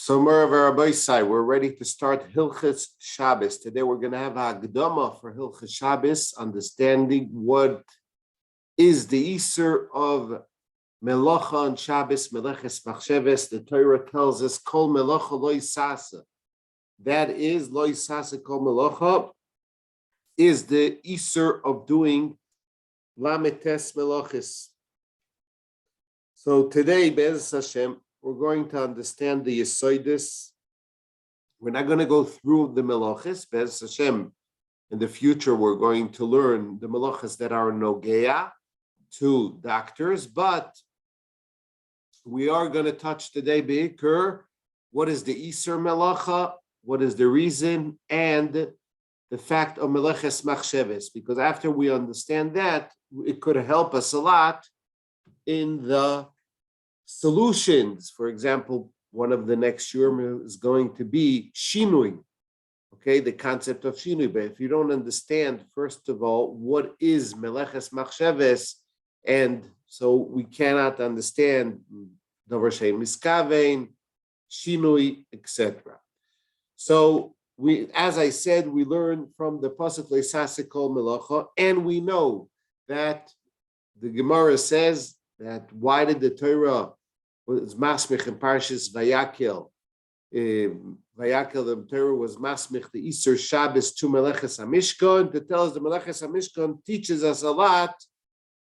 So, Rabbi Yossi, we're ready to start Hilchos Shabbos. Today we're going to have a Hakdama for Hilchos Shabbos, understanding what is the Isur of Melacha on Shabbos, Meleches Machsheves. The Torah tells us, Kol Melacha lo yisasa. That is, lo yisasa kol Melacha, is the Isur of doing Lametes Melachis. So today, Be'ez Hashem, we're going to understand the Yesodis. We're not going to go through the Melachis. Be'ez Hashem, in the future, we're going to learn the Melachis that are Nogea to doctors, but we are going to touch today, Be'ikr, what is the Isur Melacha, what is the reason, and the fact of Meleches Machsheves, because after we understand that, it could help us a lot in the solutions. For example, one of the next shiurim is going to be Shinui, okay, the concept of Shinui. But if you don't understand, first of all, what is Meleches Machsheves, and so we cannot understand Davar Shein Miskavein, Shinui, etc. So we, as I said, we learn from the pasuk Leisase Kol Melacha, and we know that the Gemara says that why did the Torah was masmich in Parshas Vayakel? Vayakel, the Torah was masmich the Isur Shabbos to Meleches HaMishkan to tell us the Meleches HaMishkan teaches us a lot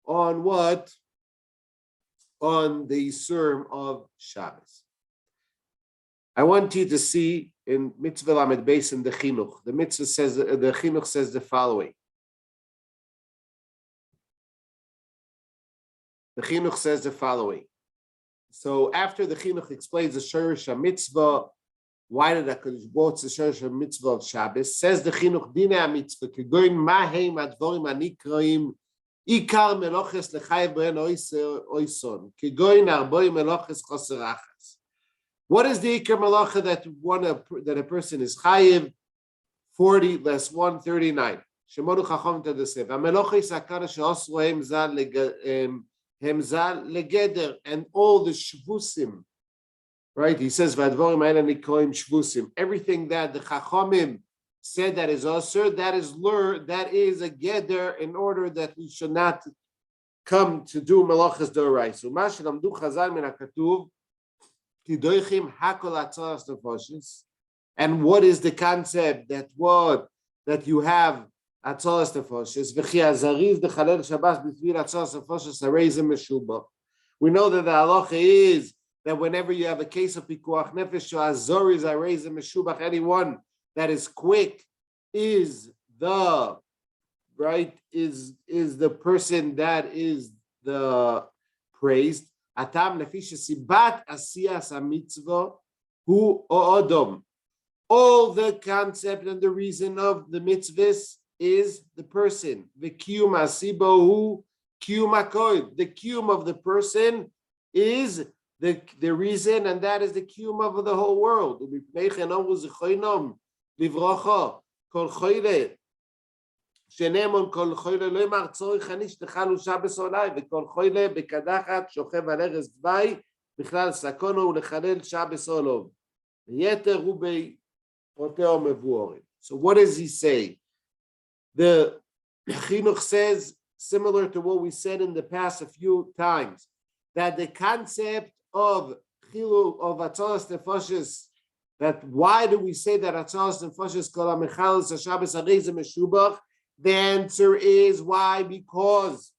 on what? On the Isur of Shabbos. I want you to see in Mitzvah Lamed Beis in the Chinuch. The Mitzvah says, the Chinuch says the following. The Chinuch says the following. So after the Chinuch explains the Shorish HaMitzvah, why did HaKadosh Baruch Hu the Shorish HaMitzvah of Shabbos? Says the Chinuch, Dinei HaMitzvah, Kegoin Maheim Advorim Anikraim, Ikar Meloches Lechayev Ben Oison, Kegoin Arboim Meloches Choser Achas. What is the Ikar Melacha that a person is Chayev? 40 less 1, 39. Shemonu Chacham Tadaseh. HaMelocha Yisakara She'osro Hemzal legeder, and all the shvusim, right? He says, "Vadvorim ha'eleh nikoim shvusim." Everything that the Chachamim said that is also that is learned, that is a geder in order that we should not come to do melachas d'oraisa. U'mashen amdu chazal min hakatuv kidoichim hakol atzalas nefashis. And what is the concept that you have? Atzalas nefashis v'chi azariv dechalel Shabbos b'tvil atzalas nefashis hareizim meshubach. We know that the halacha is that whenever you have a case of pikuach nefesh, azoriz hareizim meshubach, anyone that is quick is the person that is the praised. Atam nefisha sibat asiyas hamitzvah hu o'odom. All the concept and the reason of the mitzvahs is the person. The kiyum asibohu kiyum hakoid. The kiyum of the person is the reason, and that is the kiyum of the whole world. Livrocha kol choyle shenemon kol choyle lo yimar tzorich anish techalu Shabbos olai v'kol choyle bekadachat shochev al erez dvai bichlal sakono ulechalel Shabbos olov v'yeter hu be'oteo mevuorim. So what does he say? The Chinuch says, similar to what we said in the past a few times, that the concept of Chilu of Atzalas Nefashis, that why do we say that Atzalas Nefashis kol ha-mechalos ha-Shabbos hareizim meshubach? The answer is why? Because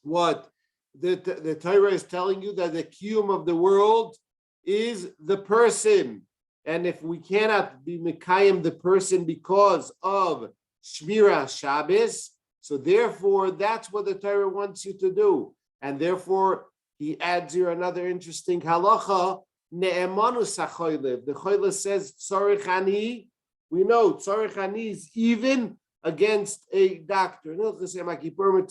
what the Torah is telling you that the kiyum of the world is the person, and if we cannot be mekayim the person because of Shmira Shabbos, so therefore that's what the Torah wants you to do, and therefore he adds here another interesting halacha. Ne'emanu sachoylev. The choyle says tzorich ani. We know tzorich ani is even against a doctor. It's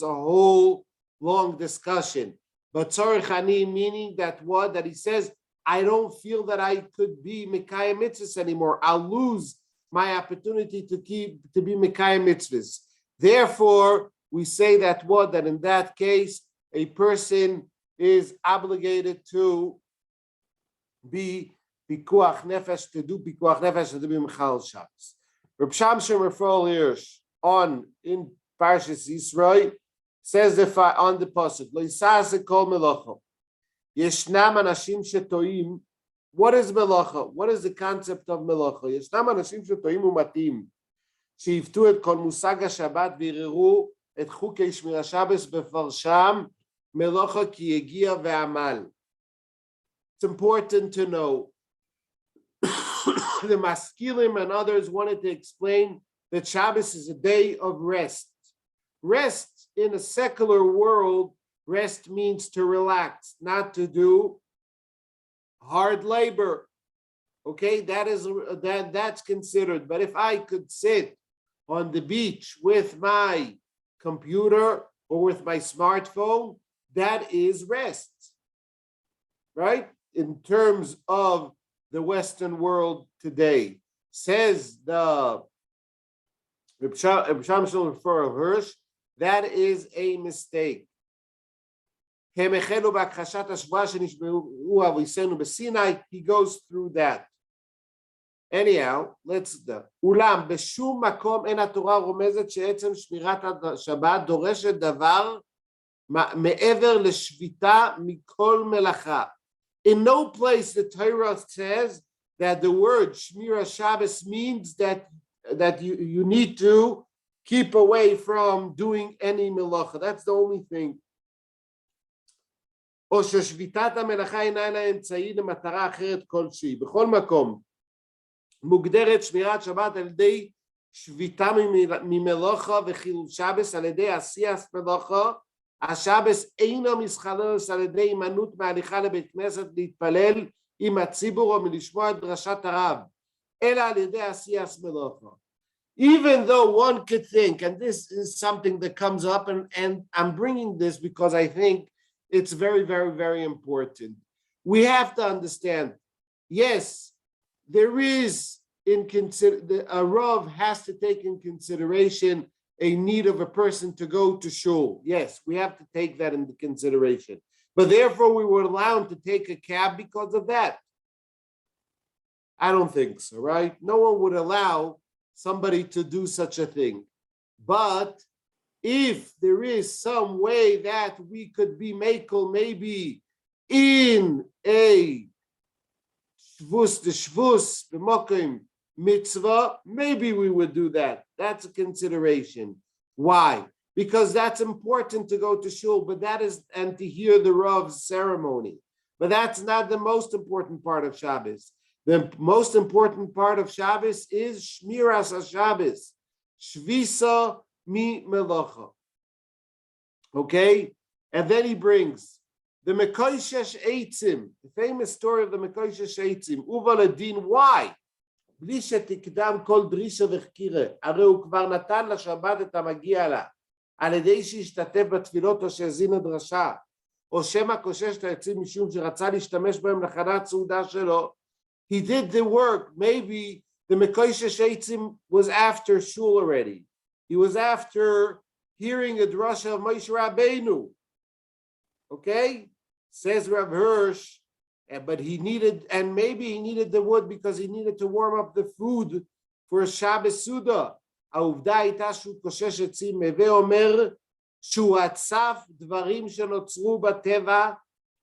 a whole long discussion, but tzorich ani meaning that what that he says, I don't feel that I could be mekayim mitzvahs anymore. I'll lose my opportunity to be mekayim mitzvahs. Therefore, we say that in that case, a person is obligated to be pikuach nefesh to do pikuach nefesh to be mechal Shabbos. Reb Shamshon Rafal Hirsch in Parshas Yisrael says on the pasuk lo yisase kol melacha yeshnam anashim shetoim. What is melacha? What is the concept of melacha? Yeshnam anashim shetoim umatim sheiftu et kol musag Shabbat v'iriru et chukei shmira Shabbos befarsham melacha ki yegia ve'amal. It's important to know the maskilim and others wanted to explain that Shabbos is a day of rest. Rest in a secular world, rest means to relax, not to do hard labor. Okay, that's considered. But if I could sit on the beach with my computer or with my smartphone, that is rest, right? In terms of the Western world today, says the Reb Shamshon Hirsch, that is a mistake. He goes through that. Anyhow, let's do. אולם בשום מקום אין התורה רומזת שעצם שמירת השבת דורשת דבר מעבר לשביתה מכל מלאכה. In no place the Torah says that the word Shmira Shabbos means that you need to keep away from doing any melacha. That's the only thing. או ששביתת המלאכה אינה אלא אמצעי למטרה אחרת כלשהי. בכל מקום מוגדרת שמירת שבת על ידי שביתה ממלאכה וחילול שבס על ידי עשיית מלאכה. השבס אינו מסחללס על ידי הימנעות מהליכה לבית כנסת להתפלל עם הציבור או מלשמוע את דרשת הרב, אלא על ידי עשיית מלאכה. Even though one could think, and this is something that comes up, and I'm bringing this because I think it's very, very, very important. We have to understand, yes, there is a Rav has to take in consideration a need of a person to go to shul. Yes, we have to take that into consideration. But therefore, we were allowed to take a cab because of that. I don't think so, right? No one would allow somebody to do such a thing. But if there is some way that we could be makel, maybe in a shvus, b'mokim mitzvah, maybe we would do that. That's a consideration. Why? Because that's important to go to shul, but that is, and to hear the Rav's ceremony. But that's not the most important part of Shabbos. The most important part of Shabbos is Shmiras HaShabbos, Shvisa mi Melacha. Okay? And then he brings the Mekoishesh Eitzim, the famous story of the Mekoishesh Eitzim. Uvaladin, why? בלי שתקדם כל דרישה וחקירה, הרי הוא כבר נתן לשבת את המגיע לה, על ידי שהשתתף בתפילות או שהזין הדרשה, או שמא קושש את העצים משום שרצה להשתמש בהם להכנת סעודה שלו. He did the work. Maybe the Mekoishesh Eitzim was after shul already. He was after hearing a drasha of Moshe Rabbeinu. Okay? Says Rav Hirsch, but he needed, and maybe he needed the wood because he needed to warm up the food for a Shabbos Suda. העובדה הייתה שהוא קושש עצים, הווה אומר שהוא אסף דברים שנוצרו בטבע,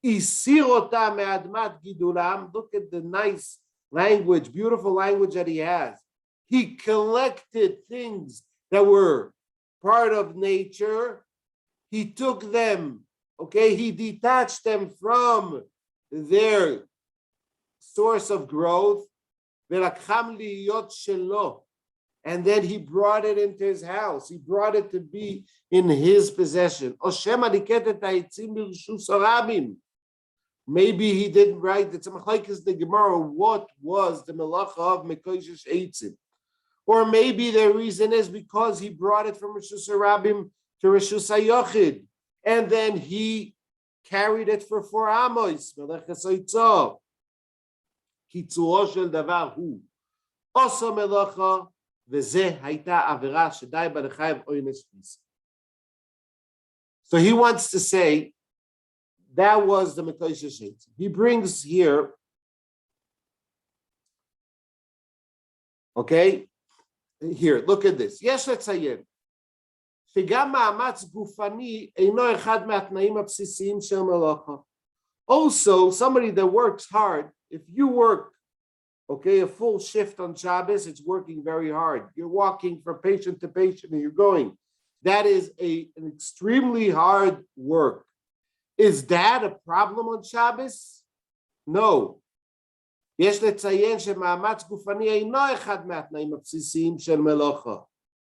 הסיר אותם מאדמת גידולם. Look at the nice language, beautiful language that he has. He collected things that were part of nature. He took them, okay, he detached them from their source of growth, and then he brought it into his house. He brought it to be in his possession. Maybe he didn't write the Tzemach the Gemara. What was the Melacha of Mekoishesh Eitzim? Or maybe the reason is because he brought it from Rishus HaRabim to Rishus HaYochid, and then he carried it for 4 amos. Meleches Eitzah. Kitzuo shel davar hu osa melacha v'zeh hayta avera shedai b'lechayev oynes v'isa. So he wants to say that was the Mekoishesh Eitzim. He brings here Okay? Here, look at this. יש לציין שגם מאמץ גופני אינו אחד מהתנאים הבסיסיים של מלאכה. Also, somebody that works hard, if you work, okay, a full shift on Shabbos, it's working very hard. You're walking from patient to patient and you're going. That is an extremely hard work. Is that a problem on Shabbos? No. יש לציין שמאמץ גופני אינו אחד מהתנאים הבסיסיים של מלאכה.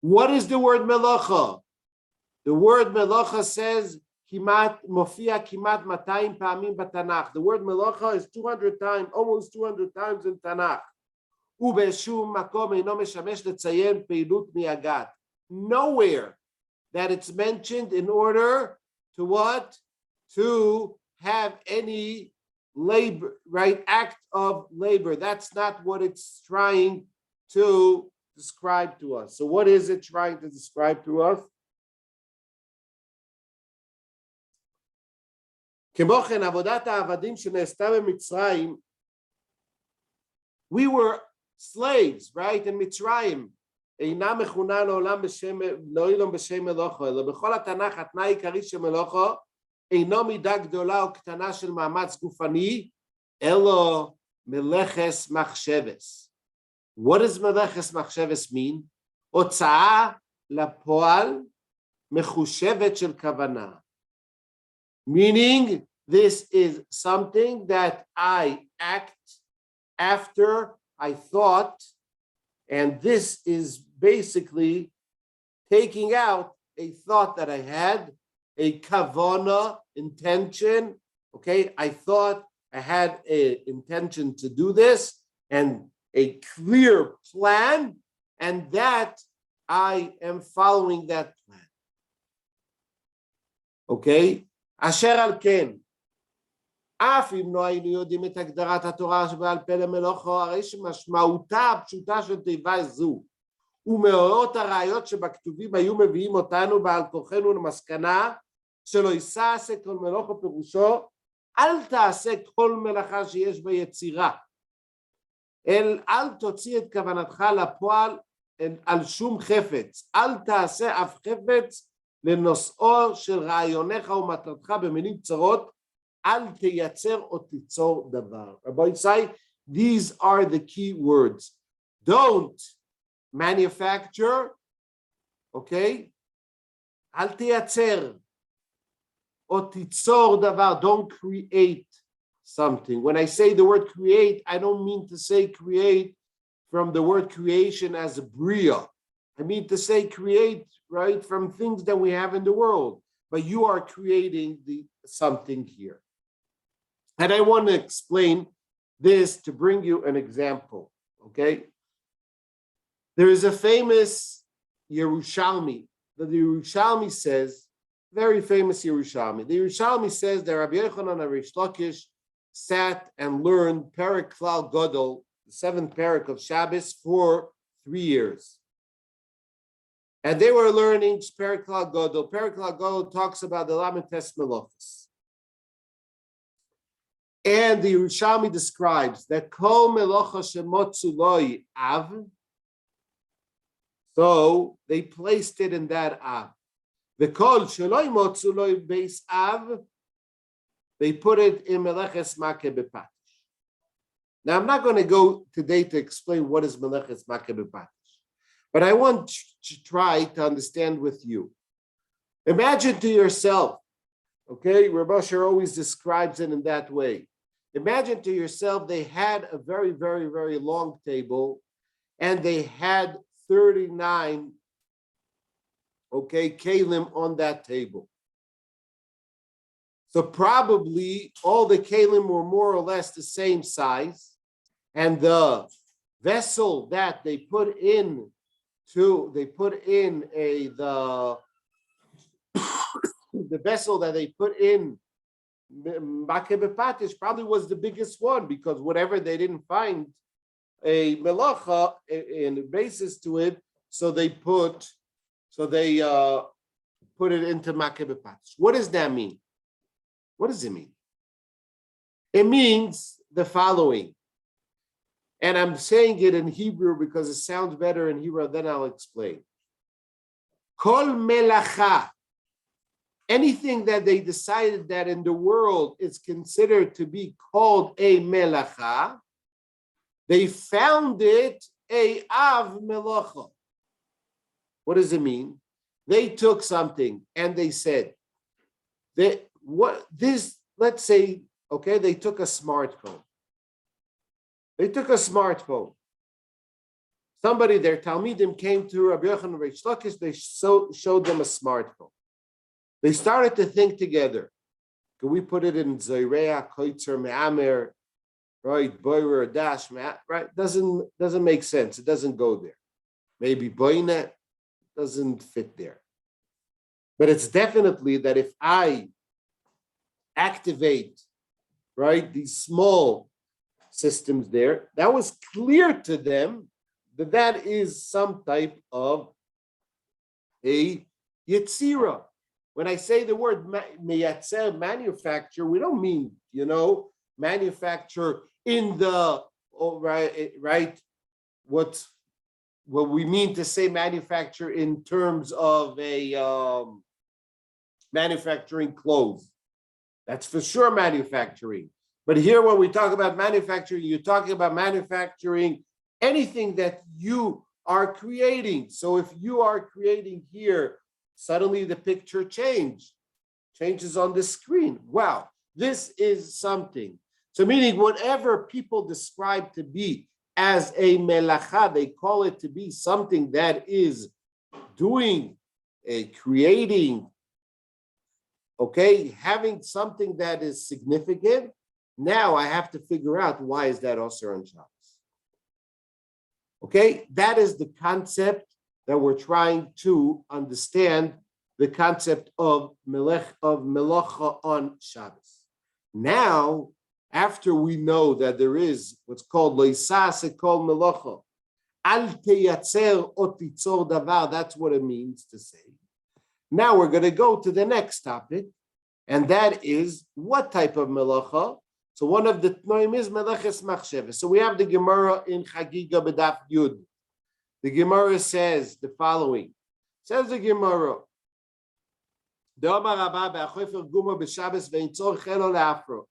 What is the word מלאכה? The word מלאכה says, מופיע כמעט 200 פעמים בתנ"ך. The word מלאכה is 200 times, almost 200 times in תנ"ך. ובשום מקום אינו משמש לציין פעילות מייגעת. Nowhere that it's mentioned in order to what? To have any labor, right? Act of labor. That's not what it's trying to describe to us. So what is it trying to describe to us? כמו כן, עבודת העבדים שנעשתה במצרים, we were slaves, right? In מצרים, אינה מכונה לעולם בשם מלאכה, אלא בכל התנ"ך התנאי העיקרי של מלאכה, אינו מידה גדולה או קטנה של מאמץ גופני, אלא מלאכס מחשבס. What does מלאכס מחשבס mean? הוצאה לפועל מחושבת של כוונה. Meaning, this is something that I act after I thought, and this is basically taking out a thought that I had, a kavana, intention, okay? I thought I had an intention to do this, and a clear plan, and that I am following that plan. Okay? אשר על כן, אף אם לא היינו יודעים את הגדרת התורה שבעל פה למלאכה, הרי שמשמעותה הפשוטה של תיבה זו, ומאורות הראיות שבכתובים היו מביאים אותנו בעל כוחנו למסקנה, שלא יעשה כל מלאכה פירושו, אל תעשה כל מלאכה שיש ביצירה, אל תוציא את כוונתך לפועל על שום חפץ, אל תעשה אף חפץ לנושאו של רעיונך ומטרתך במילים קצרות, אל תייצר או תיצור דבר. Rabbi Yossi, these are the key words. Don't manufacture, okay? אל תייצר או תיצור דבר. Don't create something. When I say the word create, I don't mean to say create from the word creation as a bria. I mean to say create, right, from things that we have in the world. But you are creating something here. And I want to explain this to bring you an example, okay? There is a famous Yerushalmi. The Yerushalmi says, very famous Yerushalmi. The Yerushalmi says that Rabbi Yochanan and Rish Lakish sat and learned Perek Klal Gadol, the 7th Perek of Shabbos, for 3 years. And they were learning Perek Klal Gadol. Perek Klal Gadol talks about the Lamed Tes Melachos. And the Yerushalmi describes that Kol Melacha Shemotzu Loi Av. So they placed it in that Av. The Kol Sheloi Motzu Loi Beis Av. They put it in Meleches Makeh Bepatish. Now I'm not going to go today to explain what is Meleches Makeh Bepatish, but I want to try to understand with you. Imagine to yourself, okay, Rav Asher always describes it in that way. Imagine to yourself they had a very, very, very long table and they had 39, okay, kelim on that table. So probably all the kelim were more or less the same size, and the vessel that they put in the vessel that they put in Makeh Bepatish probably was the biggest one, because whatever they didn't find a melacha in a basis to it, so they put it into Makeh Bepatish. What does that mean? What does it mean? It means the following. And I'm saying it in Hebrew because it sounds better in Hebrew, then I'll explain. Kol melacha, anything that they decided that in the world is considered to be called a melacha, they found it a av melacha. What does it mean? They took something and they said, let's say, okay, they took a smartphone. Somebody, their talmidim, came to Rabbi Yochanan Reish Lakish, they showed them a smartphone. They started to think together. Can we put it in Zayreya, Koitzer, Me'amer, right? Boirer, Dash, right? Doesn't make sense. It doesn't go there. Maybe Boinet doesn't fit there. But it's definitely that if I activate, right, these small systems there, that was clear to them that is some type of a Yetzirah. When I say the word meyatzer, manufacture, we don't mean, manufacture in the, right? What we mean to say manufacture in terms of a manufacturing clothes. That's for sure manufacturing. But here when we talk about manufacturing, you're talking about manufacturing anything that you are creating. So if you are creating here, suddenly the picture changes on the screen. Wow, this is something. So meaning whatever people describe to be as a melacha, they call it to be something that is doing, creating, okay, having something that is significant. Now I have to figure out why is that also on Shabbos. Okay, that is the concept that we're trying to understand, the concept of melacha on Shabbos. Now, after we know that there is what's called loisase kol melacha, al teyatzer ot titzor davar, that's what it means to say. Now we're going to go to the next topic, and that is what type of melacha. So one of the tnoim is meleches machshavas. So we have the Gemara in Chagiga B'daf Yud. The Gemara says the following. Says the Gemara,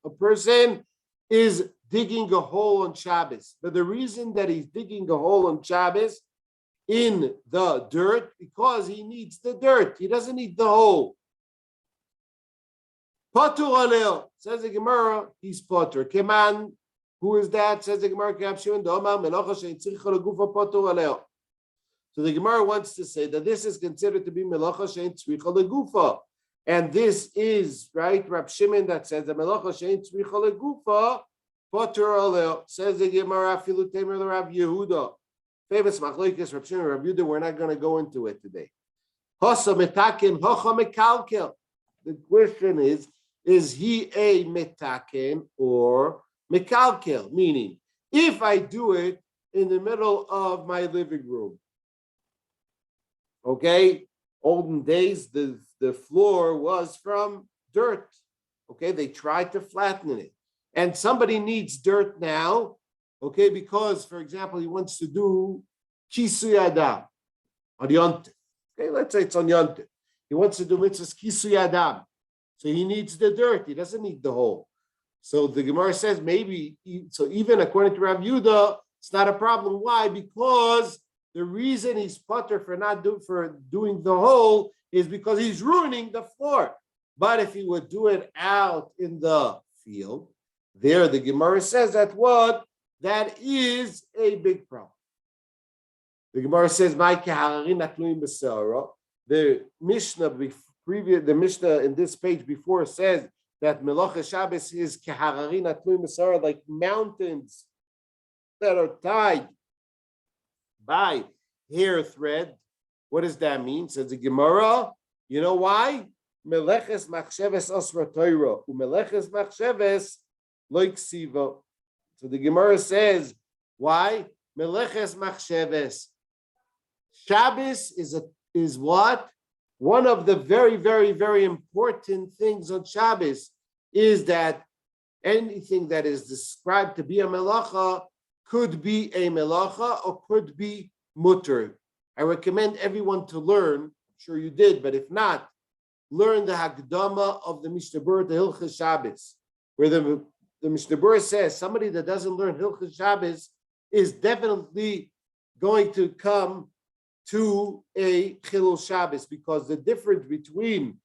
a person is digging a hole on Shabbos, but the reason that he's digging a hole on Shabbos in the dirt, because he needs the dirt. He doesn't need the hole. Potur aleo, says the Gemara, he's potur. Keman, who is that? Says the Gemara, so the Gemara wants to say that this is considered to be melacha she'en tzricha legufa. And this is, right, Rab Shimon that says that melacha she'en tzricha legufa, potur aleo. Says the Gemara, afilu temer l'Rav Yehuda. Famous machlokes, Rab Shimon, Rab Yehuda, we're not going to go into it today. Hosa metaken, hocha mekalkel. The question is he a metaken or mekalkel? Meaning, if I do it in the middle of my living room, okay, olden days, the floor was from dirt, okay, they tried to flatten it, and somebody needs dirt now, okay, because, for example, he wants to do kisui adam on Yontif, okay, let's say it's on Yontif, he wants to do mitzvahs kisui adam. So he needs the dirt. He doesn't need the hole. So the Gemara says maybe, so even according to Rav Yehuda, it's not a problem. Why? Because the reason he's potter for doing the hole is because he's ruining the floor. But if he would do it out in the field, there the Gemara says that is a big problem. The Gemara says, the Mishnah the Mishnah in this page before says that Melacha Shabbos is kehararin atluim b'sara, like mountains that are tied by hair thread. What does that mean? Says the Gemara. You know why? Meleches machsheves osra Torah, umeleches machsheves lo ksiva. So the Gemara says, why? Meleches machsheves. Shabbos is what? One of the very, very, very important things on Shabbos is that anything that is described to be a melacha could be a melacha or could be mutter. I recommend everyone to learn, I'm sure you did, but if not, learn the Hakdama of the Mishnah Berurah, the Hilchos Shabbos, where the Mishnah Berurah says somebody that doesn't learn Hilchos Shabbos is definitely going to come to a Chilul Shabbos, because the difference between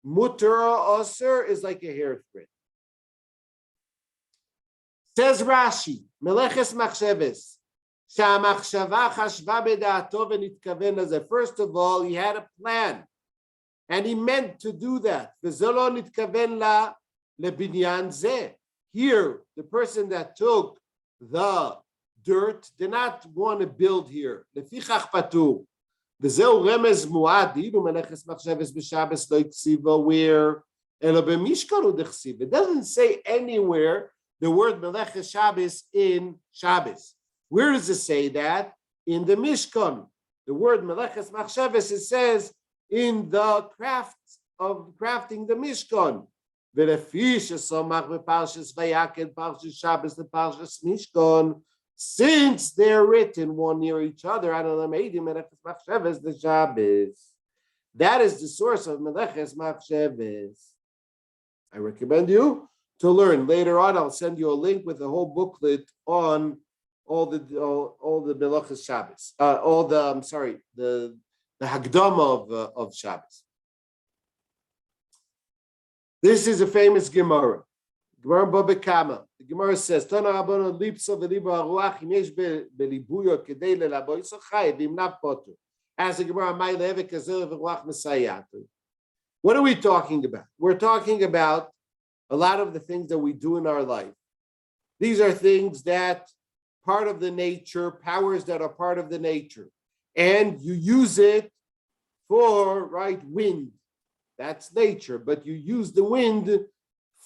mutter or aser is like a hair thread. Says Rashi, Meleches Machsheves, Sha'amachshava chashva b'da'ato v'nitkaven lezeh. First of all, he had a plan, and he meant to do that. V'zo lo nitkaven la lebinyan zeh. Here, the person that took the dirt did not want to build here. Lefichach patur. V'zeu remez muad dilu meleches machsheves b'Shabbos lo yiksiva where elo b'mishkan hu dechsiv. It doesn't say anywhere the word meleches Shabbos in Shabbos. Where does it say that? In the Mishkan. The word meleches machsheves, it says in the craft of crafting the Mishkan. V'lefi shesomach b'parshas Vayaked, parshas Shabbos, the parshas Mishkan. Since they're written one near each other, the Shabbos. That is the source of Meleches Machsheves. I recommend you to learn. Later on, I'll send you a link with a whole booklet on all the Meleches Shabbos. The Hagdama of Shabbos. This is a famous Gemara. Gemara Babekama. The Gemara says, "Tana Rabbonim lipso v'libo haruach imesh belibuyo kedei lelaboiso chayev imnav poter." As the Gemara Ma'ileh v'kazer v'ruach mesayatu. What are we talking about? We're talking about a lot of the things that we do in our life. These are things that part of the nature, powers that are part of the nature, and you use it for wind. That's nature, but you use the wind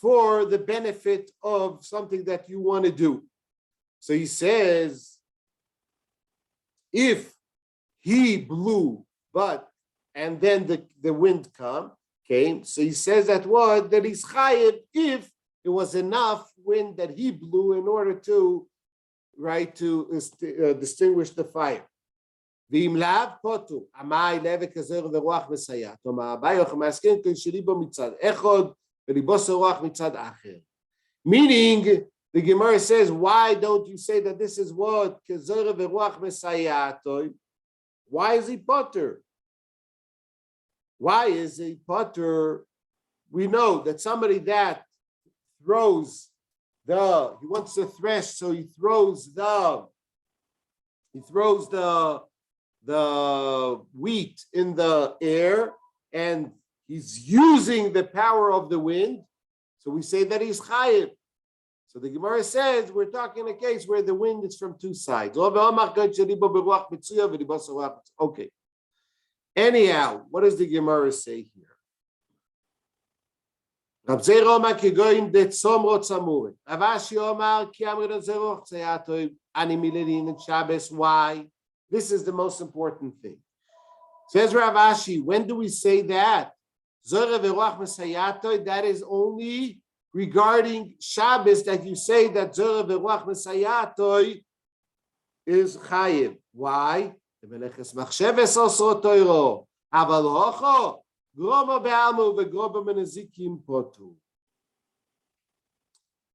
for the benefit of something that you want to do. So he says, if he blew, and then the wind came, so he says that he's chayev if it was enough wind that he blew in order to distinguish the fire. ואם לאו פוטו, המאי לב וכזר ורוח מסייע. כלומר, הבא יוכל מעסקין כשלי בו מצד אחד, ולבוס הרוח מצד אחר. Meaning, the Gemara says, why don't you say that this is what כזר ורוח מסייע? Why is he potter? Why is he potter? We know that somebody that throws he wants to thresh, so he throws the wheat in the air, and he's using the power of the wind. So we say that he's chayiv. So the Gemara says we're talking a case where the wind is from two sides. Okay. Anyhow, what does the Gemara say here? Rav Shabbos. Why? This is the most important thing. Says Rav Ashi, when do we say that? That is only regarding Shabbos that you say that Zora v'Ruach Mesayatoi is chayiv. Why? The Meleches Machsheves osro toiro. Aval hocho groma be'almu v'groma menezikim potu.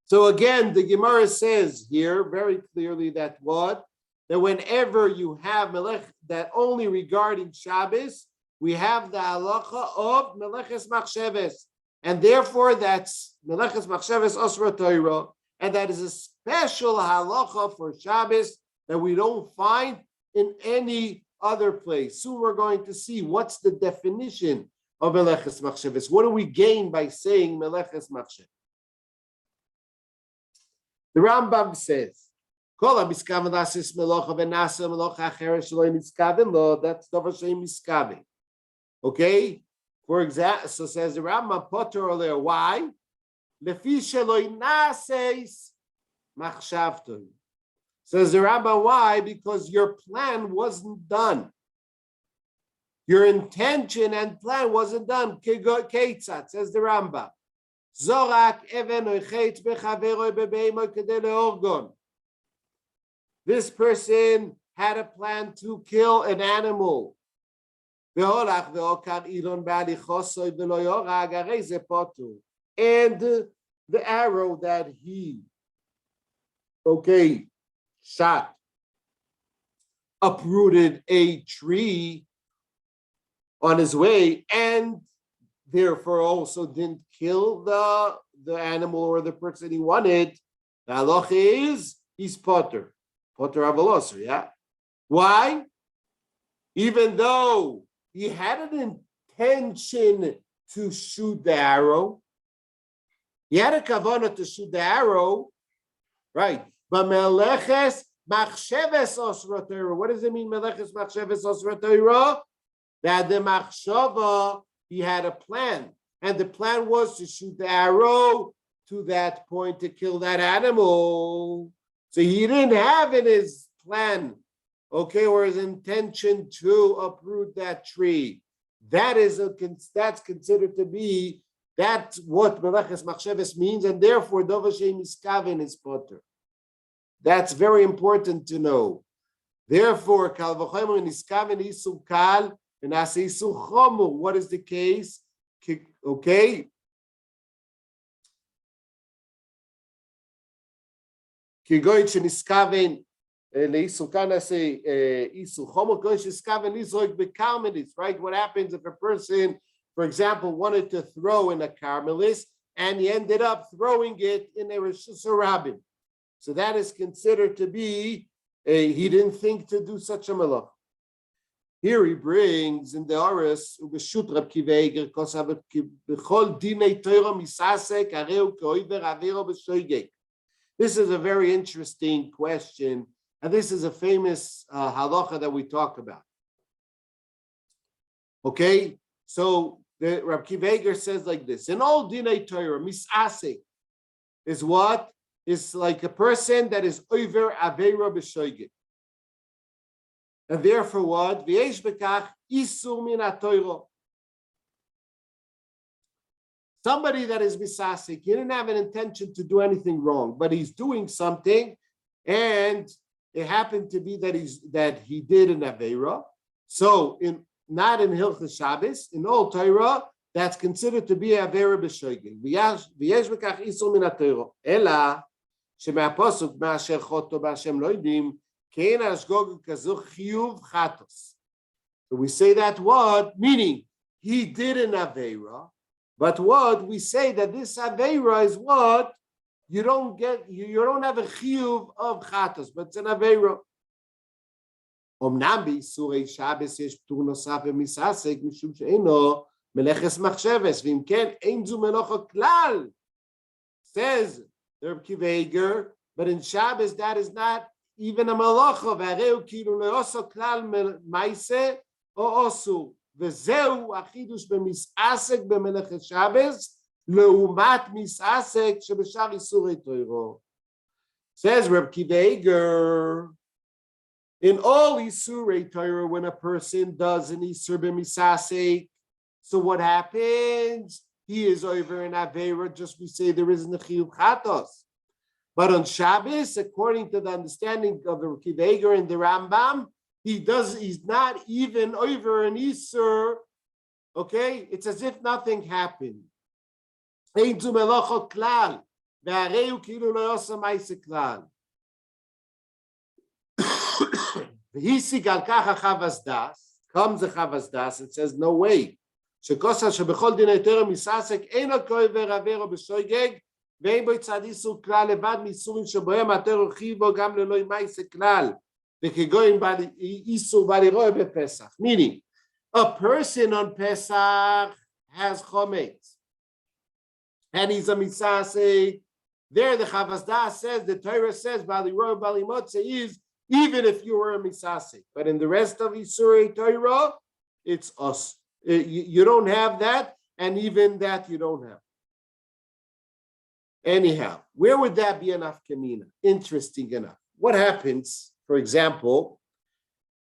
So again, the Gemara says here very clearly that what? That whenever you have melech that only regarding Shabbos, we have the halacha of Meleches Machsheves. And therefore, that's Meleches Machsheves Osra Torah, and that is a special halacha for Shabbos that we don't find in any other place. Soon we're going to see what's the definition of Meleches Machsheves. What do we gain by saying Meleches Machsheves? The Rambam says, that's okay? For example, so says the Rambam potter earlier. Why? Says the Rambam, why? Because your plan wasn't done. Your intention and plan wasn't done. Keitzat, says the Rambam. Zorak even ochetz bechaveroi bebeimo kedei leorgon. this person had a plan to kill an animal. And the arrow that he, shot, uprooted a tree on his way, and therefore also didn't kill the animal or the person he wanted. The halacha is he's potter avalosser, yeah. Why? Even though he had an intention to shoot the arrow, he had a kavanah to shoot the arrow, right? But meleches machsheves osra Torah. What does it mean, meleches machsheves osra Torah? That the machshava, he had a plan, and the plan was to shoot the arrow to that point to kill that animal. So he didn't have in his plan, or his intention to uproot that tree. That's considered to be that's what meleches machsheves means, and therefore dovashem miskaven is potter. That's very important to know. Therefore, kal v'chomer niskaven isur kal and ase isur chomer. What is the case? Okay. Kigoy sheniskaven leisur kal ase isur chomer. Kigoy sheniskaven lizrok bekarmelis. Right. What happens if a person, for example, wanted to throw in a carmelis and he ended up throwing it in a reshus harabim? So that is considered to be he didn't think to do such a melacha. Here he brings in the Oris ubeshut Rab Kiveger kosav b'chol dinei Torah misasek areu keoiver avero b'shoigeg. This is a very interesting question, and this is a famous halacha that we talk about. Okay, so the Rab Kiveger says like this: in all dinei Torah, misasek is what? Is like a person that is over aveira b'shoigeg, and therefore what? V'yesh bekach isur min haTorah. Somebody that is misasek, he didn't have an intention to do anything wrong, but he's doing something, and it happened to be that he did an aveira. So not in Hilchos Shabbos, in all Torah, that's considered to be aveira b'shoigeg. V'yesh bekach isur min haTorah. Ela שמהפסוק מאשר חוטו בהשם לא יודעים, כן השגוג כזו חיוב חטוס. So we say that word, meaning he did an aveira, but what we say that this aveira is what you don't have a chiyuv of chatos, but it's an aveira. אמנם באיסורי שבס יש פטור נוסף ומסעסק משום שאינו מלאכת מחשבת, ואם כן אין זו מלאכה כלל, says Rabbi Kiveger, but in Shabbos that is not even a melacha. V'areu kilu leoso klal ma'aseh o osur. V'zeu achidush b'misasek b'melechet Shabbos leumat misasek shebeshar isurei Torah. Says Rabbi Kiveger, in all isurei Torah, when a person does an isur b'misasek, so what happens? He is over in Aveira, just we say there isn't a chiyuv chatos. But on Shabbos, according to the understanding of the Kiveger and the Rambam, he's not even over an Isur. Okay? It's as if nothing happened. Ein zu melacha klal, ve'areu kilu lo yosa ma'aseh klal. V'hisig al kach chavas das, comes the chavas das, it says, no way. שכוסה שבכל דיני תורה מסעסק אינו כואבר עבירו בשוגג ואין בו צד איסור כלל לבד מאיסורים שבהם התורה חייבו גם ללא מעשה כלל וכגון איסור בל יראה בפסח. Meaning, a person on Pesach has chometz and he's a misasek. There the Chavas Das says, the Torah says, בל יראה בל ימוצא is even if you were a misasek. But in the rest of Isurei Torah, it's us. You don't have that, and even that you don't have. Anyhow, where would that be enough kamina? Interesting enough. What happens, for example,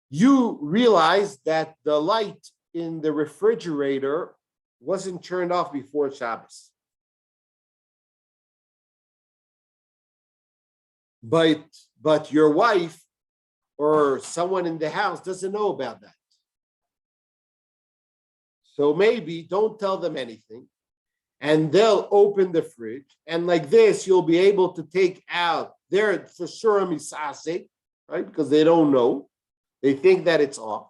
you realize that the light in the refrigerator wasn't turned off before Shabbos. But your wife or someone in the house doesn't know about that. So maybe don't tell them anything, and they'll open the fridge, and like this, you'll be able to take out their for sure misase, right? Because they don't know, they think that it's off,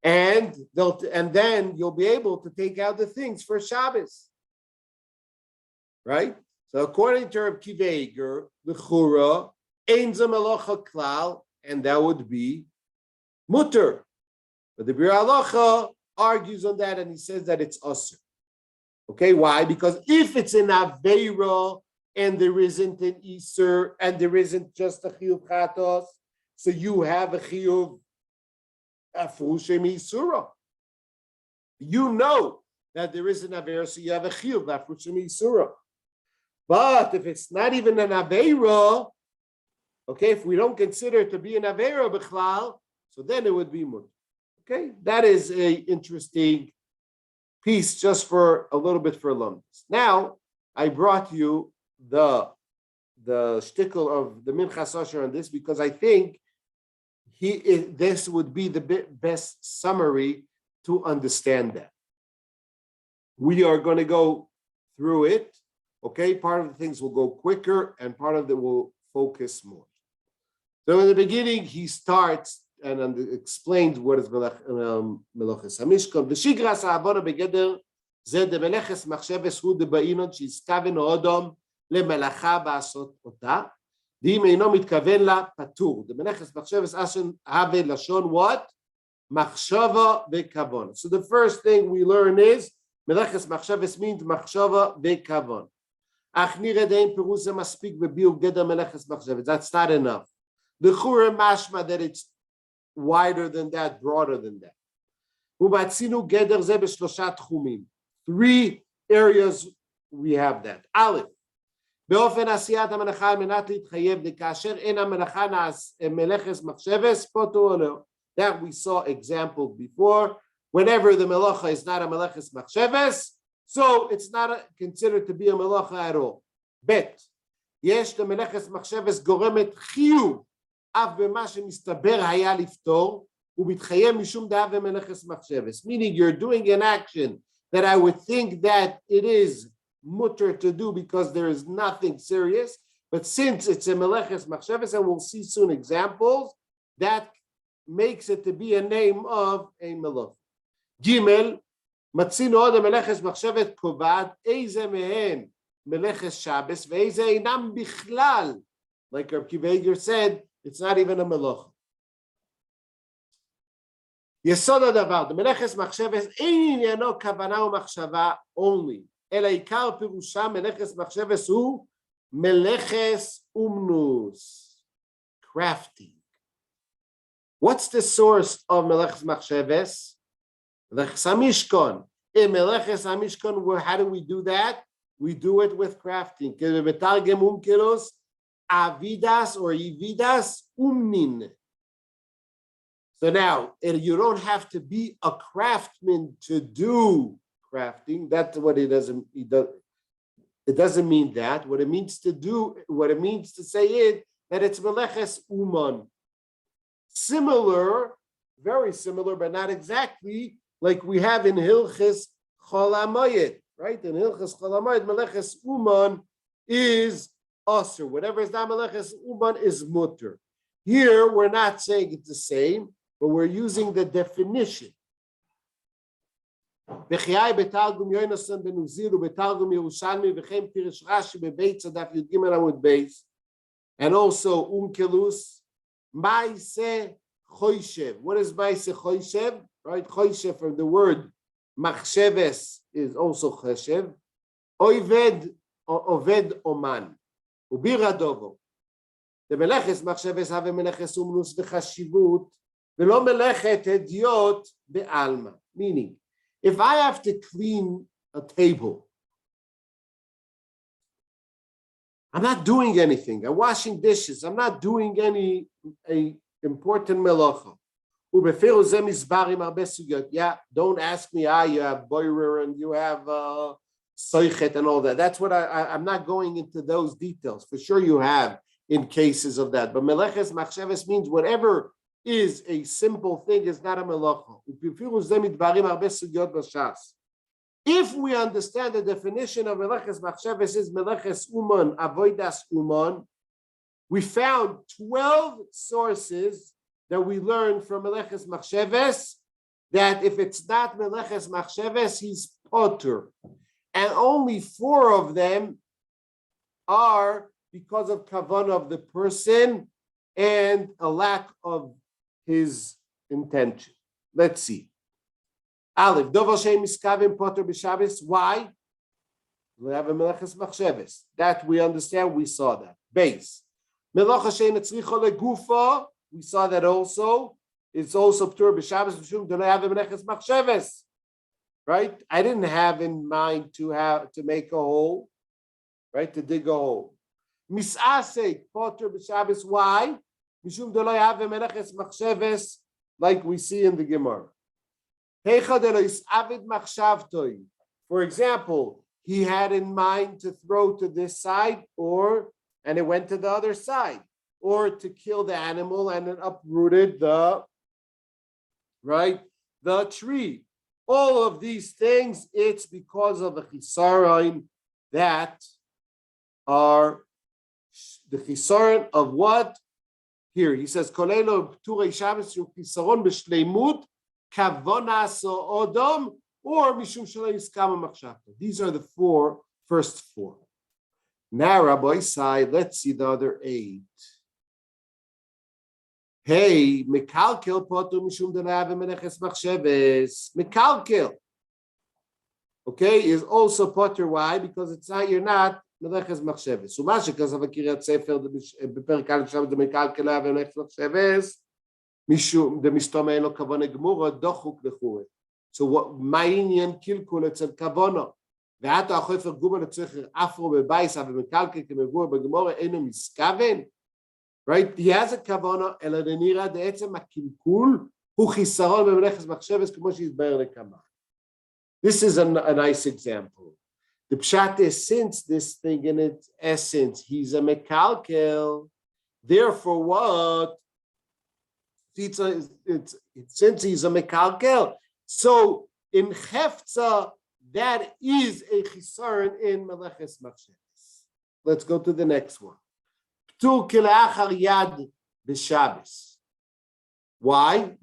and then you'll be able to take out the things for Shabbos, right? So according to Reb Kiva Eiger, the Chura ein ze melacha klal, and that would be mutter. But the Bir Halacha argues on that, and he says that it's usher. Okay, why? Because if it's an aveira and there isn't an iser and there isn't just a chiyuv chatos, so you have a chiyuv afrushe misura. You know that there is an aveira, so you have a chiyuv afrushe misura. But if it's not even an aveira, okay, if we don't consider it to be an aveira b'chlal, so then it would be mutter. Okay, that is a interesting piece just for a little bit for lumps. Now, I brought you the shtickle of the Minchas Asher on this because I think this would be the best summary to understand that. We are going to go through it. Okay, part of the things will go quicker and part of it will focus more. So in the beginning, he starts and explains what is Melachas HaMishkan. V'shigras ha'avona begeder zeh de Melaches machsheves hu de ba'inon sheizkaven ha'odom lemelacha ba'asot ota. D'im eino mitkaven la patur. De Melaches machsheves ashen have lashon what? Machshava ve'kavon. So the first thing we learn is Melaches machsheves means machshava ve'kavon. Ach nireh dein perus ze maspik bebiur geder Melaches machsheves. That's not enough. The Chura mashma that it's wider than that, broader than that. Three areas we have that. Aleph. That we saw examples before. Whenever the melacha is not a meleches machsheves, so it's not considered to be a melacha at all. Bet. Yesh the meleches machsheves goremet chiyuv. Meaning you're doing an action that I would think that it is mutter to do because there is nothing serious, but since it's a meleches machsheves, and we'll see soon examples, that makes it to be a name of a melech. Gimel, matzino od meleches machsheves kovad eize mehen meleches Shabbos ve'eize einam bichlal, like Rabbi Kiva Eiger said. It's not even a melacha. Yesod hadavar, the meleches machsheves ein inyano kavana u'machshava only. Ela ikar pirusha meleches machsheves hu meleches umnus, crafting. What's the source of meleches machsheves? Meleches hamishkon. In meleches hamishkon, how do we do that? We do it with crafting. Kebetargem umkelos. Avidas or Yividas umnin. So now you don't have to be a craftsman to do crafting. That's what it doesn't. It doesn't mean that. What it means to do, what it means to say it that it's meleches uman. Similar, very similar, but not exactly like we have in Hilchis Chol HaMoed, right? In Hilchis Chol HaMoed, meleches uman is Asr. Whatever is not meleches uman is mutter. Here we're not saying it's the same, but we're using the definition. B'chiyai betargum Yonasan ben Uzir betargum Yerushalmi v'chem pirish Rashi bebeitz adaf Yud Gimel Amud Beis, and also Kelus Ma'aseh Choyshev. What is Ma'aseh Choyshev? Right, Choyshev from the word machsheves is also Cheshev. Oved Oman. Ubiradovo. The meleches machsheves have a meleches umnus v'chashivut v'lo melechet hediot be'alma. Meaning, if I have to clean a table, I'm not doing anything. I'm washing dishes. I'm not doing any important melacha. Yeah, don't ask me. You have boirer and you have soichet and all that. That's what I'm not going into those details. For sure you have in cases of that. But meleches machsheves means whatever is a simple thing is not a melacha. If we understand the definition of meleches machsheves is meleches uman, avoidas uman, we found 12 sources that we learned from meleches machsheves that if it's not meleches machsheves, he's potter. And only 4 of them are because of kavanah of the person and a lack of his intention. Let's see. Aleph, Doval Shein Miskavim Potter B'Shabbos. Why? We have a Meleches Machsheves. That we understand, we saw that. Beis. Melacha Shein Etzricha Legufa. We saw that also. It's also Ptur B'Shabbos. Mishum Don't have a Meleches Machsheves. Right? I didn't have in mind to make a hole. Right? To dig a hole. Misasek Potter B'Shabbos. Why? Mishum Don't have a Meleches Machsheves, like we see in the Gemara. For example, he had in mind to throw to this side, and it went to the other side, or to kill the animal and it uprooted the tree. All of these things, it's because of the chisaron that are the chisaron of what? Here he says, Kolelo Pturei Shabbos chisaron b'shleimut kavonas odom or mishum shalei iskama machshavta. These are the first four. Now, Rabbi side, let's see the other 8. Hey, mekalkel potu mishum delav meneches machsheves. Mekalkel, okay, is also potter. Why? Because you're not meneches machsheves. So much because of a kiryat sefer beperek aleph shabbos the mekalkel lav meneches machsheves. Mishum the mistome eno kavona gemura dochuk lechure. So what? Ma'inyan kilkul etzel kavona. Ve'ata achofer guma letzricher afro bebeis ave mekalkel kemevur begemura eno miskaven. Right? He has a kavona ela denira de'etzem hakilkul hu chisaron bemeneches machsheves k'mo she'izber lekama. This is a nice example. The pshat is, since this thing in its essence, he's a mekalkel. Therefore, what? Since he's a mekalkel, so in Hefza, that is a chisaron in Meleches Machsheves. Let's go to the next one. Ptur kilachar yad b'Shabbos. Why?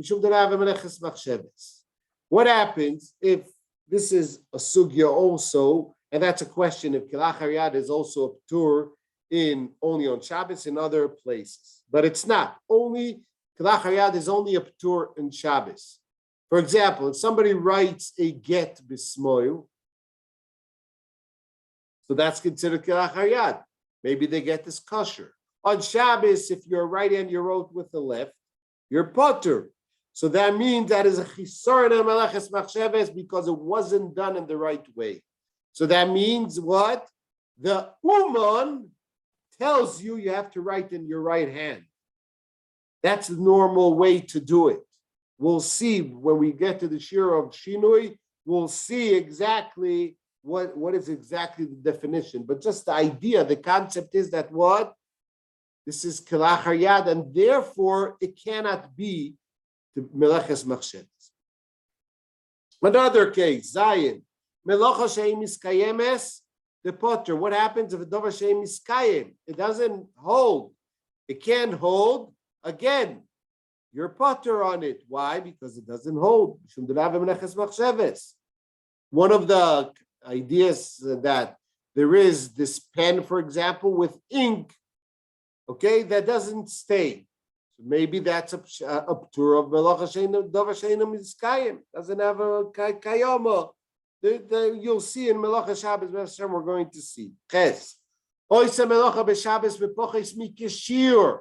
What happens if this is a sugya also, and that's a question if kilachar yad is also a ptur only on Shabbos in other places, but it's not. Only kilachar yad is only a ptur in Shabbos. For example, if somebody writes a get bismoil, so that's considered kilachar yad. Maybe they get this kosher. On Shabbos, if you're right hand, you wrote with the left, you're potter. So that means that is a chisaron in Meleches Machsheves because it wasn't done in the right way. So that means what? The uman tells you have to write in your right hand. That's the normal way to do it. We'll see when we get to the shir of Shinui, we'll see exactly what is exactly the definition. But just the idea, the concept is that what? This is kilachar yad, and therefore it cannot be the Meleches Machsheves. Another case, Zayin. Melacha she'im miskayemes, the potter. What happens if a davar she'im miskayem? It doesn't hold. It can't hold. Again, you're potter on it. Why? Because it doesn't hold. One of the ideas that there is this pen, for example, with ink, okay, that doesn't stay. So maybe that's a ptur of melacha she'im davar she'im miskayem. Doesn't have a kayoma. You'll see in Melacha Shabbos, we're going to see. Ches. Oisa Melacha b'Shabbos v'poches mikeshir.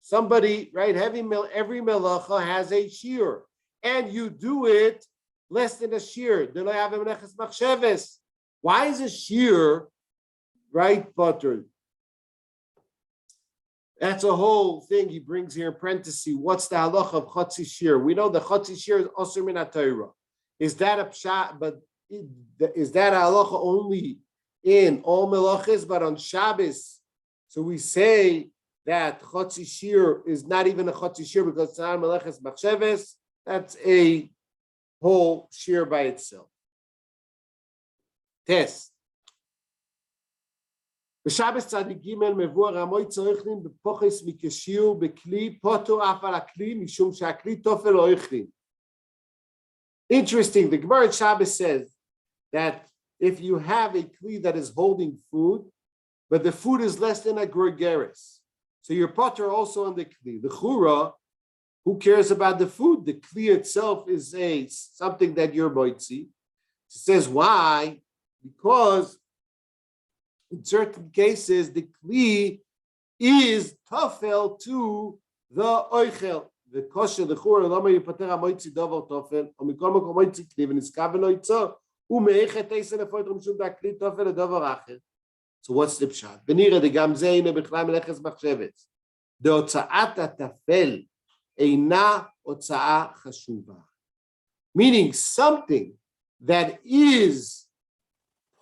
Somebody, right? Every Melacha has a shear, and you do it less than a shear. Why is a shear, right, potter? That's a whole thing he brings here in parentheses. What's the halacha of chotzi shear? We know the chotzi shear is osur min haTorah. Is that a pshat? But is that a halacha only in all melachas, but on Shabbos? So we say that chotzi shir is not even a chotzi shir because it's not meleches machsheves, that's a whole shir by itself. Test. בשבס צדיק ג' מבואר המוי צריכים בפוחס מקשיו בכלי פוטו אף על הכלי משום שהכלי תופל לא הכין. Interesting, the Gemara in Shabbos says that if you have a kli that is holding food, but the food is less than a gregaris, so your potter also on the kli. The chura, who cares about the food? The kli itself is something that you're moitzi. It says why? Because in certain cases the kli is tofel to the oichel. The kosher, the chura, lama yipater hamoitzi dover tofel, or mikol makom moitzi kli, v'niskav lo yitzo, u'meichet eisen lefoit mishum da kli tofel ledover acher. So what's the pshat? Benira de gam ze ine b'chlai meleches machsheves. The hotzaat hatafel eina hotzaa chashuva. Meaning something that is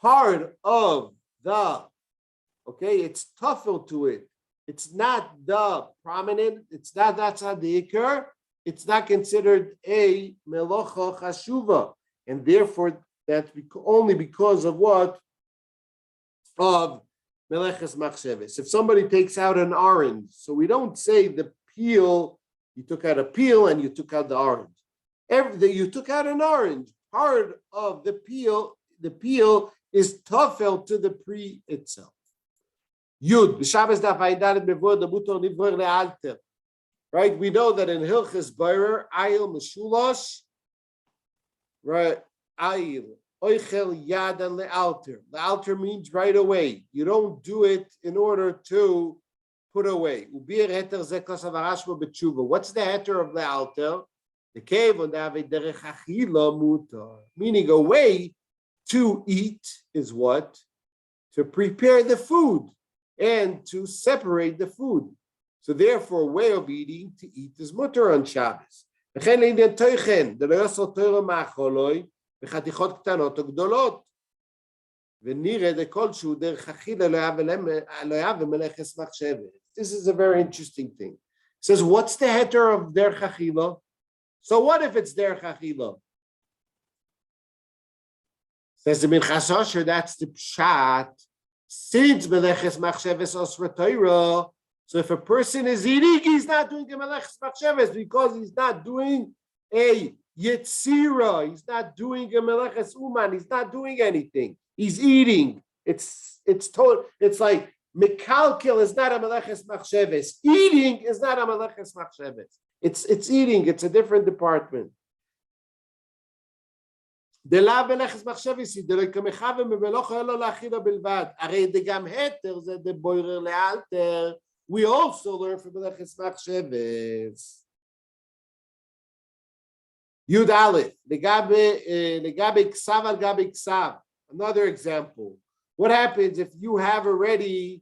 part of the, okay, it's tofel to it. It's not the prominent, that's not the ikar, it's not considered a melacha chashuva. And therefore, that's only because of what? Of meleches machsheves. If somebody takes out an orange, so we don't say the peel, you took out a peel and you took out the orange. You took out an orange. Part of the peel is tofel to the pre itself. Yud, b'Shabbos daf ha'idalid bevor the butor nivor le'alter. Right? We know that in Hilchas Beirer, ayil meshulash, right? Ayil, oichel yad and le'alter. Le'alter means right away. You don't do it in order to put away. Ubir heter zeklas avarashma b'tshuva. What's the heter of le'alter? The cave on the derech achila mutar. Meaning a way to eat is what? To prepare the food and to separate the food. So therefore, a way of eating, to eat is mutar on Shabbos. This is a very interesting thing. It says, what's the heter of derech achila? So what if it's derech achila? Says the Minchas Osher, that's the pshat. Since meleches machsheves osra Torah, so if a person is eating, he's not doing a meleches machsheves because he's not doing a yetzira, he's not doing a meleches uman, he's not doing anything. He's eating. It's like mekalkel is not a meleches machsheves. Eating is not a meleches machsheves. It's eating. It's a different department. We also learn from meleches Yud Aleph, legabe ksav al gabe ksav. Another example. What happens if you have already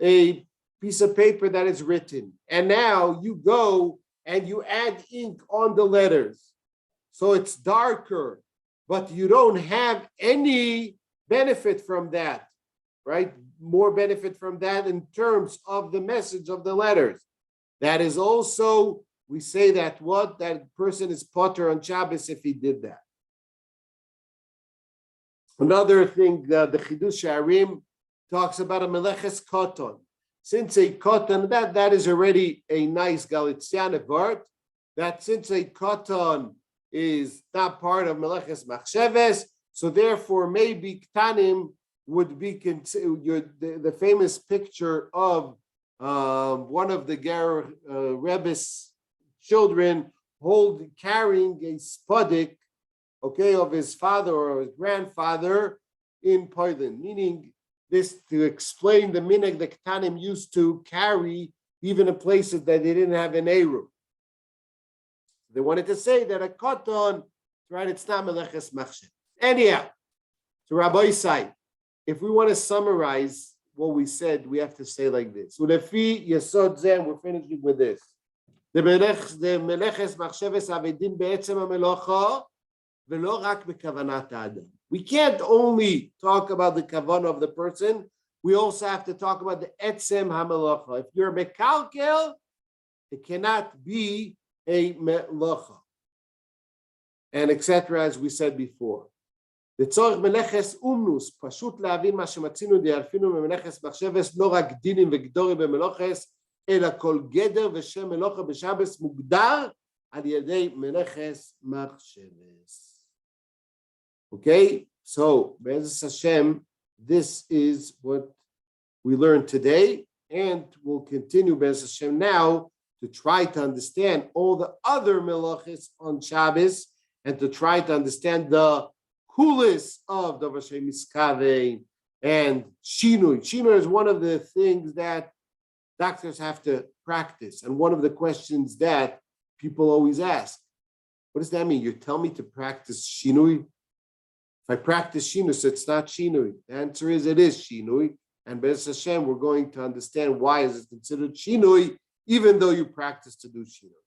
a piece of paper that is written, and now you go and you add ink on the letters, so it's darker, but you don't have any benefit from that, right? More benefit from that in terms of the message of the letters. That is also, we say that what? That person is potter on Shabbos if he did that. Another thing, the Chidush Harim talks about a meleches koton. Since a koton, that is already a nice Galician word, that since a koton is not part of meleches machsheves, so therefore maybe ktanim would be considered the famous picture of one of the Ger Rebbe's children carrying a spodik, okay, of his father or his grandfather in Poland, meaning this to explain the minhag the ktanim used to carry even in places that they didn't have an eru. They wanted to say that a koton, right, it's not meleches machshev. Anyhow, to Rabbi Yossi, if we want to summarize what we said, we have to say like this. Ulefi yesod zeh, we're finishing with this. The meleches machsheves avedim be'etzem hamelocha velo rak bekavanat ha'adam. We can't only talk about the kavanah of the person, we also have to talk about the etzem hamelacha. If you're a mekalkel, it cannot be a melacha, and etc. As we said before. לצורך מלאכס אומנוס, פשוט להבין מה שמצינו דיאלפינו ממלאכס מחשבס, לא רק דינים וגדורים במלאכס, אלא כל גדר ושם מלאכה בשבס מוגדר על ידי מלאכס מחשבס. Okay, so Be'ez Hashem, this is what we learned today, and we'll continue Be'ez Hashem now to try to understand all the other melachos on Shabbos and to try to understand the coolest of the Vashem Miskave and Shinui. Shinui is one of the things that doctors have to practice, and one of the questions that people always ask. What does that mean? You tell me to practice Shinui? If I practice Shinui, so it's not Shinui. The answer is it is Shinui, and Be'ez Hashem, we're going to understand why is it considered Shinui, even though you practice to do Shinui.